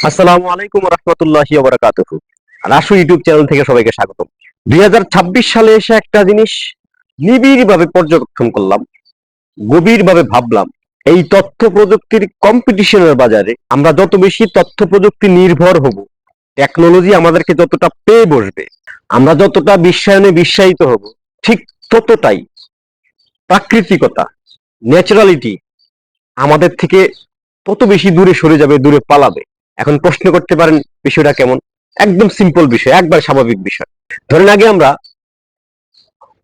আসসালামু আলাইকুম রহমতুল্লাহি ওয়া বারাকাতুহু। রাসু ইউটিউব চ্যানেল থেকে সবাইকে স্বাগতম। 2026 সালে এসে একটা জিনিস নিবিড়ভাবে পর্যবেক্ষণ করলাম, গভীরভাবে ভাবলাম, এই তথ্য প্রযুক্তির কম্পিটিশনের বাজারে আমরা যত বেশি তথ্য প্রযুক্তি নির্ভর হব, টেকনোলজি আমাদেরকে যতটা পেয়ে বসবে, আমরা যতটা বিশ্বায়নে বিশ্বায়িত হব, ঠিক ততটাই প্রাকৃতিকতা, ন্যাচারালিটি আমাদের থেকে তত বেশি দূরে সরে যাবে, দূরে পালাবে। এখন প্রশ্ন করতে পারেন বিষয়টা কেমন? একদম সিম্পল বিষয়, একবার স্বাভাবিক বিষয়। ধরেন আগে আমরা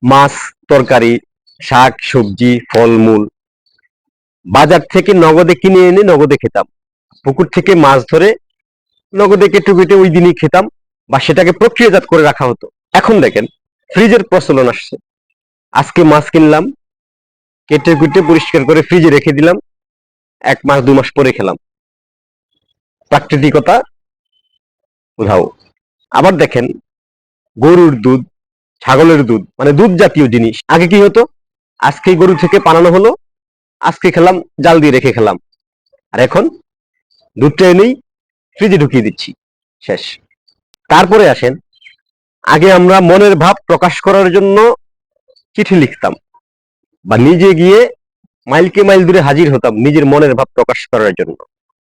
মাছ, তরকারি, শাক সবজি, ফলমূল বাজার থেকে নগদে কিনে এনে নগদে খেতাম, পুকুর থেকে মাছ ধরে নগদে কেটে কেটে ওই দিনই খেতাম, বা সেটাকে প্রক্রিয়াজাত করে রাখা হতো। এখন দেখেন ফ্রিজের প্রচলন আসছে। আজকে মাছ কিনলাম, কেটে কুটে পরিষ্কার করে ফ্রিজে রেখে দিলাম, 1 মাস 2 মাস পরে খেলাম। প্রাকৃতিকতা উধাও। আবার দেখেন গরুর দুধ, ছাগলের দুধ, মানে দুধ জাতীয় জিনিস। আগে কি হতো? আজকে গরু থেকে পানানো হলো, আজকে খেলাম, জাল দিয়ে রেখে খেলাম। আর এখন দুধটা এনেই ফ্রিজে ঢুকিয়ে দিচ্ছি, শেষ। তারপরে আসেন, আগে আমরা মনের ভাব প্রকাশ করার জন্য চিঠি লিখতাম, বা নিজে গিয়ে মাইলকে মাইল দূরে হাজির হতাম নিজের মনের ভাব প্রকাশ করার জন্য।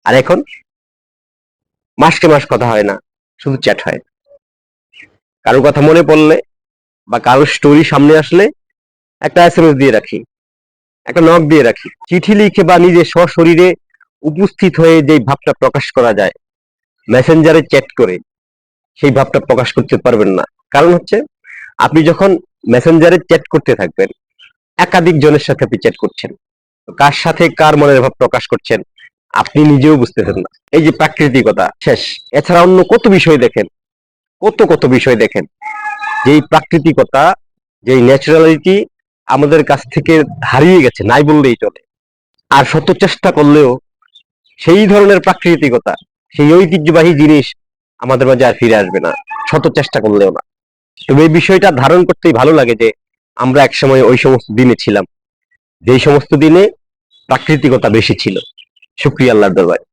আর এখন মাসকে মাস কথা হয় না, শুধু চ্যাট হয়। কারো কথা মনে পড়লে বা কারোর স্টোরি সামনে আসলে একটা এসএমএস দিয়ে রাখি, একটা নক দিয়ে রাখি। চিঠি লিখে বা নিজে সশরীরে উপস্থিত হয়ে যে ভাবটা প্রকাশ করা যায়, মেসেঞ্জারে চ্যাট করে সেই ভাবটা প্রকাশ করতে পারবেন না। কারণ হচ্ছে, আপনি যখন মেসেঞ্জারে চ্যাট করতে থাকবেন, একাধিক জনের সাথে আপনি চ্যাট করছেন, কার সাথে কার মনের ভাব প্রকাশ করছেন আপনি নিজেও বুঝতেছেন না। এই যে প্রাকৃতিকতা, শেষ। এছাড়া অন্য কত বিষয় দেখেন, কত কত বিষয় দেখেন, যেই প্রাকৃতিকতা, যেই ন্যাচারালিটি আমাদের কাছ থেকে হারিয়ে গেছে, নাই বললেই চলে। আর শত চেষ্টা করলেও সেই ধরনের প্রাকৃতিকতা, সেই ঐতিহ্যবাহী জিনিস আমাদের মাঝে আর ফিরে আসবে না, শত চেষ্টা করলেও না। তবে এই বিষয়টা ধারণ করতেই ভালো লাগে যে আমরা একসময় ওই সমস্ত দিনে ছিলাম, যেই সমস্ত দিনে প্রাকৃতিকতা বেশি ছিল। শুকরিয়া আল্লাহর দরবারে।